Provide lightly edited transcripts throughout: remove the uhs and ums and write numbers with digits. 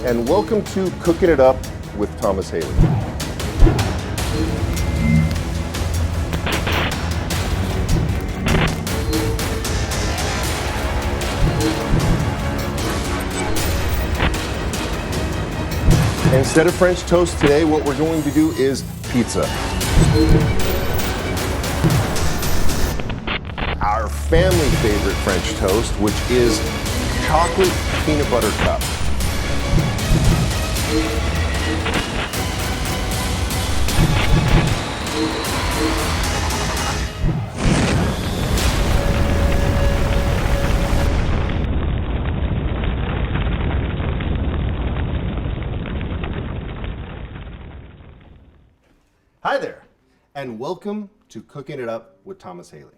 and welcome to Cooking It Up with Thomas Haley. Instead of French toast today, what we're going to do is pizza. Our family favorite French toast, which is chocolate peanut butter cup. Hi there, and welcome to Cooking It Up with Thomas Haley.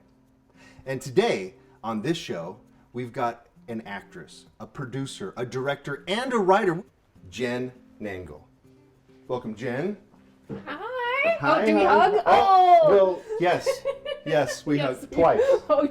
And today, on this show, we've got an actress, a producer, a director, and a writer, Jen Nangle. Welcome, Jen. Hi. Hi, Oh, do we hon. hug? Oh, well, yes. Yes, we Yes. hugged twice. Oh,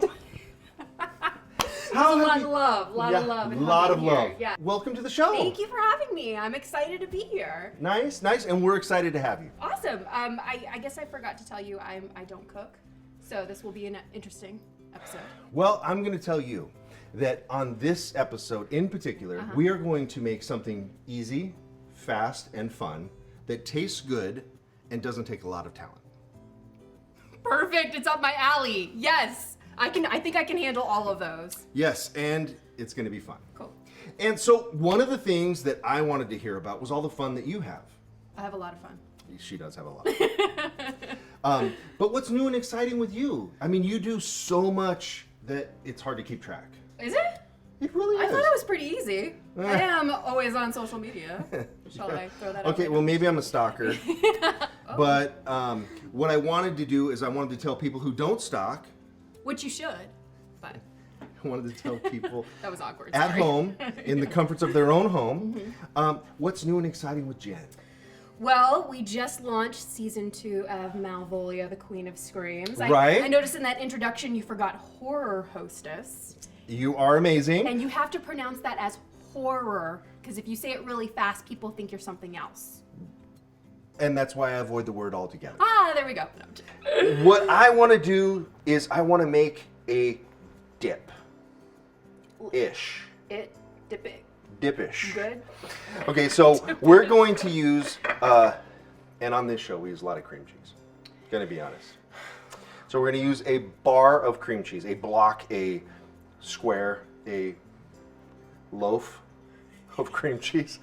How a have lot you- of love, a lot of love. and lot of hugging here. love. Yeah. Welcome to the show. Thank you for having me. I'm excited to be here. Nice, and we're excited to have you. Awesome. I guess I forgot to tell you I don't cook, so this will be an interesting episode. Well, I'm going to tell you that on this episode in particular, we are going to make something easy, fast, and fun that tastes good and doesn't take a lot of talent. Perfect. It's up my alley. Yes. I think I can handle all of those. Yes, and it's going to be fun. Cool. And so one of the things that I wanted to hear about was all the fun that you have. I have a lot of fun. She does have a lot of fun. But what's new and exciting with you? I mean, you do so much that it's hard to keep track. Is it? It really I is. thought it was pretty easy. I am always on social media. Shall I throw that out? Okay, there? well, maybe I'm a stalker. But what I wanted to do is I wanted to tell people who don't stalk, Which you should, but I wanted to tell people that was awkward. at Sorry. home, in the comforts of their own home, what's new and exciting with Jen. Well, we just launched season 2 of Malvolia, the Queen of Screams. Right. I noticed in that introduction you forgot horror hostess. You are amazing. And you have to pronounce that as horror, because if you say it really fast, people think you're something else. And that's why I avoid the word altogether. Ah, there we go. No. What I want to do is I want to make a dip. Ish. Dip it. Dipish. Good. Okay, so we're going to use, and on this show we use a lot of cream cheese. Gonna be honest. So we're gonna use a bar of cream cheese, a block, a square, a loaf of cream cheese,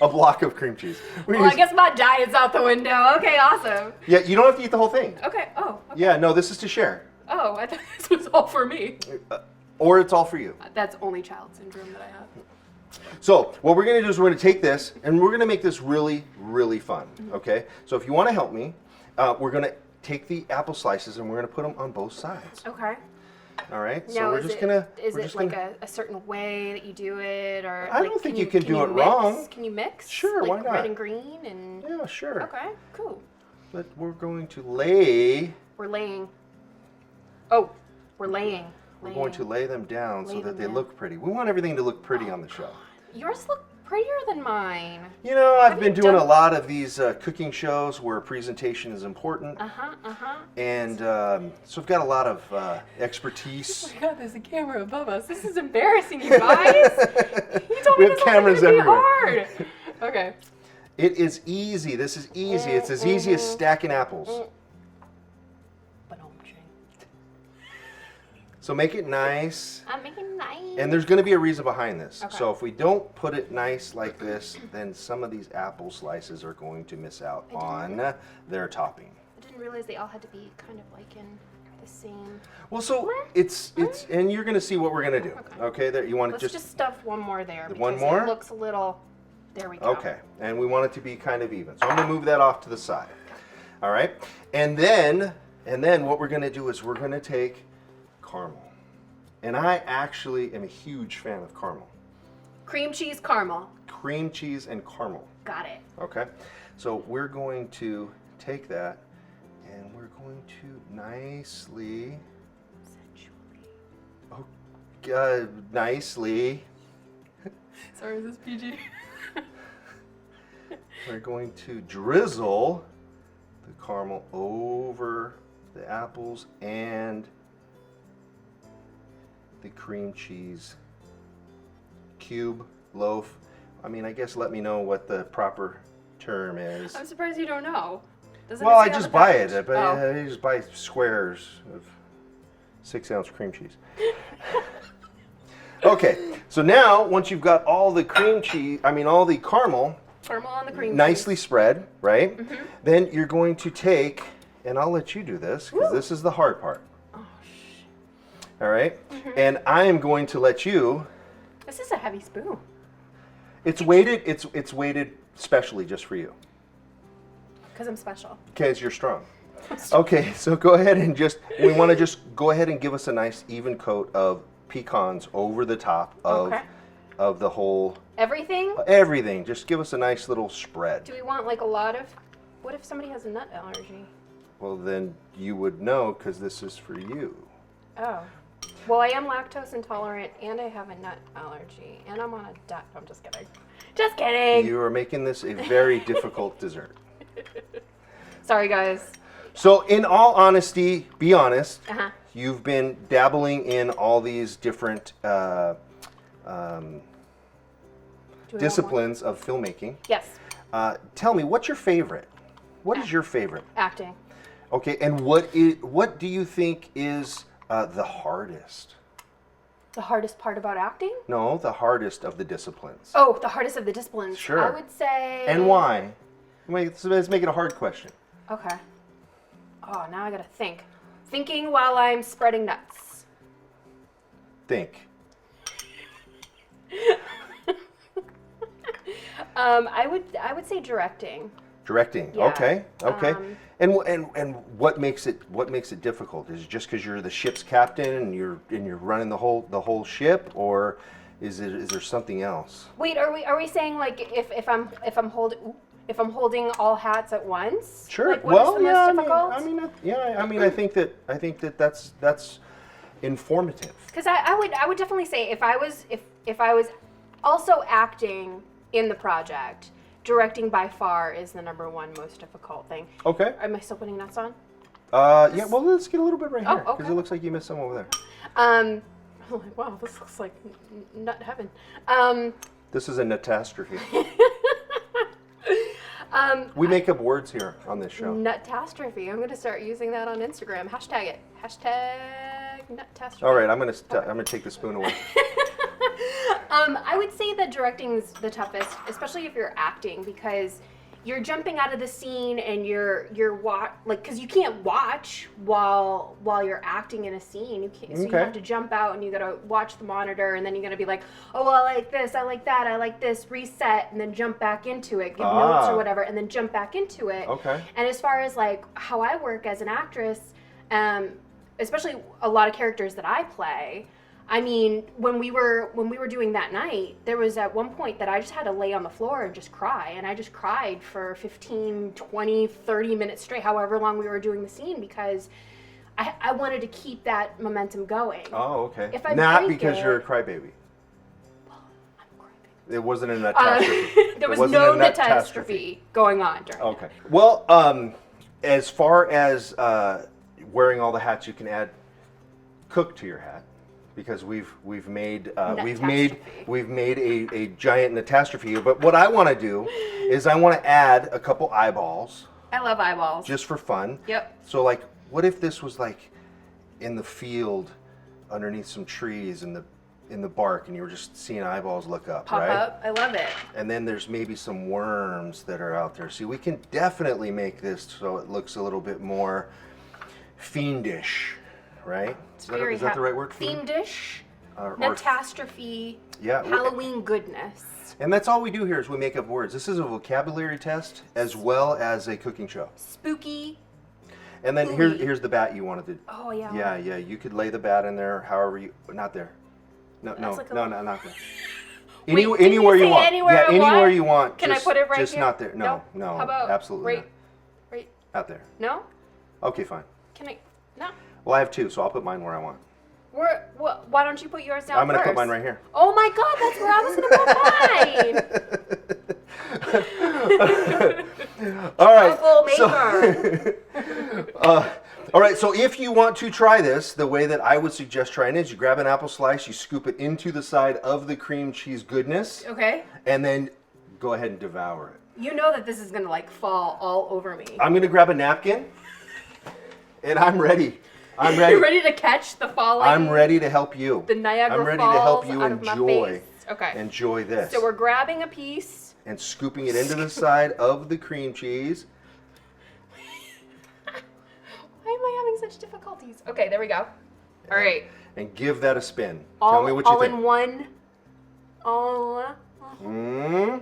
a block of cream cheese. Well, I guess my diet's out the window. Okay, awesome. Yeah, you don't have to eat the whole thing. Okay. Oh. Okay. Yeah, no, this is to share, Oh, I thought this was all for me. or it's all for you. That's only child syndrome that I have. So what we're gonna do is we're gonna take this and we're gonna make this really, really fun, okay? So if you wanna help me, we're gonna take the apple slices and we're gonna put them on both sides, Okay. all right? Now, So we're is just it, gonna... is we're it just like gonna- a certain way that you do it, or I like, don't think you can do it mix? wrong. Can you mix? Sure, like why not? Red and green and. Yeah, sure. Okay, cool. But we're going to lay... We're laying. Oh, we're laying. We're going to lay them down so Lay that them they down. look pretty. We want everything to look pretty on the show. Yours look prettier than mine. You know, I've Have been you doing done- a lot of these cooking shows where presentation is important. And so I've got a lot of expertise. Oh my God, there's a camera above us. This is embarrassing, you guys. You told We me have this cameras wasn't gonna be everywhere. hard. Okay. It is easy. This is easy. It's as easy as stacking apples. So make it nice. I'm making nice. And there's going to be a reason behind this. Okay. So if we don't put it nice like this, then some of these apple slices are going to miss out on their topping. I didn't realize they all had to be kind of like in the same. Well, so it's and you're going to see what we're going to do. Okay, there you want to Let's just stuff one more there. One because more? It looks a little. There we go. Okay, and we want it to be kind of even. So I'm going to move that off to the side. All right, and then what we're going to do is we're going to take caramel. And I actually am a huge fan of caramel. Cream cheese caramel. Cream cheese and caramel. Got it. Okay, so we're going to take that and we're going to nicely, nicely. Sorry, is this PG? We're going to drizzle the caramel over the apples and the cream cheese cube loaf. I mean, I guess let me know what the proper term is. I'm surprised you don't know. Doesn't Well, it I say on just the buy package? it. I just buy squares of 6-ounce cream cheese. Okay, so now once you've got all the cream cheese, all the caramel Caramel on the cream nicely cheese. spread, right? Mm-hmm. Then you're going to take, and I'll let you do this because this is the hard part. Oh, All right? Mm-hmm. And I am going to let you. This is a heavy spoon. It's weighted. It's weighted specially just for you. Because I'm special. Because you're strong. Okay, so go ahead and we want to just go ahead and give us a nice even coat of pecans over the top of the whole. Everything? Just give us a nice little spread. Do we want like a lot of, what if somebody has a nut allergy? Well, then you would know because this is for you. Oh. Well, I am lactose intolerant and I have a nut allergy and I'm on a diet. I'm just kidding. Just kidding. You are making this a very difficult dessert. Sorry, guys. So, in all honesty, be honest. Uh-huh. You've been dabbling in all these different disciplines of filmmaking. Yes. Tell me, what's your favorite? What is your favorite? Acting. Okay, and what do you think is the hardest? The hardest part about acting? No, the hardest of the disciplines. Oh, the hardest of the disciplines. Sure. I would say. And why? Let's make it a hard question. Okay. Oh, now I gotta think. Thinking while I'm spreading nuts. Think. I would say directing. Directing. Yeah. Okay. And what makes it difficult? Is it just because you're the ship's captain and you're running the whole ship, or is there something else? Wait, are we saying like if I'm holding all hats at once? Sure. Like, what is the most difficult? I think that's informative. Because I would definitely say if I was also acting in the project, directing by far is the #1 most difficult thing. Okay. Am I still putting nuts on? Yeah. Well, let's get a little bit right here because okay. it looks like you missed some over there. I'm like, wow, this looks like nut heaven. This is a nutastrophe. We make up words here on this show. Nutastrophe. I'm gonna start using that on Instagram. Hashtag it. Hashtag nutastrophe. All right, I'm gonna take the spoon away. I would say that directing is the toughest, especially if you're acting, because you're jumping out of the scene and you're because you can't watch while you're acting in a scene. You can't, so you have to jump out and you gotta watch the monitor, and then you're gonna be like, oh, I like this, I like that, I like this, reset, and then jump back into it, give notes or whatever, and then jump back into it. Okay. And as far as like how I work as an actress, especially a lot of characters that I play. I mean, when we were doing that night, there was at one point that I just had to lay on the floor and just cry. And I just cried for 15, 20, 30 minutes straight, however long we were doing the scene, because I wanted to keep that momentum going. Oh, okay. If I Not break because it- you're a crybaby. Well, I'm a crybaby. It wasn't a nutastrophe. There was It wasn't no a nutastrophe going on during Okay. Well, as far as wearing all the hats, you can add cook to your hat. Because we've made a giant nutastrophe. But what I want to do is I want to add a couple eyeballs I love eyeballs. just for fun. Yep. So like, what if this was like in the field, underneath some trees in the bark, and you were just seeing eyeballs look up, Pop right? up. I love it. And then there's maybe some worms that are out there. See, we can definitely make this so it looks a little bit more fiendish. Right? Is that the right word? Fiendish, or nutastrophe, yeah, Halloween goodness. And that's all we do here is we make up words. This is a vocabulary test as well as a cooking show. Spooky. And then Ooey. here's the bat you wanted to. Oh yeah. Yeah. You could lay the bat in there, however you. Not there. Like not there. Wait, Anywhere did you you say want. anywhere I anywhere want? you want. Can I put it right just here? not there. No. How about absolutely right? not there. No? Okay, fine. Can I? No. Well, I have two, so I'll put mine where I want. Why don't you put yours down I'm gonna first? put mine right here. Oh my God, that's where I was gonna put mine. All right. Troublemaker. All right, so if you want to try this, the way that I would suggest trying it is you grab an apple slice, you scoop it into the side of the cream cheese goodness, Okay. and then go ahead and devour it. You know that this is gonna like fall all over me. I'm gonna grab a napkin, and I'm ready. I'm ready. You're ready to catch the falling. I'm ready to help you. The Niagara I'm ready Falls to help you out of my enjoy. face. Okay. Enjoy this. So we're grabbing a piece. And scooping it into the side of the cream cheese. Why am I having such difficulties? Okay, there we go. All right. And give that a spin. All, Tell me what you all think. in one. All. Mm.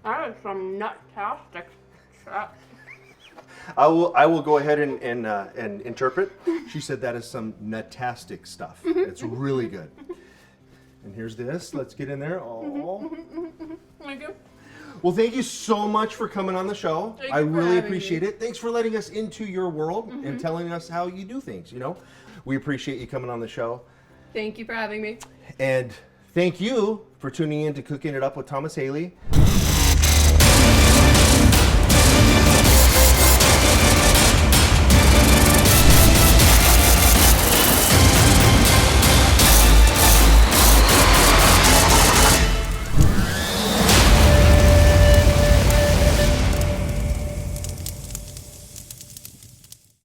That is some nut-tastic stuff. I will go ahead and interpret. She said that is some natastic stuff. It's really good. And here's this. Let's get in there. Oh. Thank you. Well, thank you so much for coming on the show. Thank I you for really having appreciate me. it. Thanks for letting us into your world and telling us how you do things, you know. We appreciate you coming on the show. Thank you for having me. And thank you for tuning in to Cooking It Up with Thomas Haley.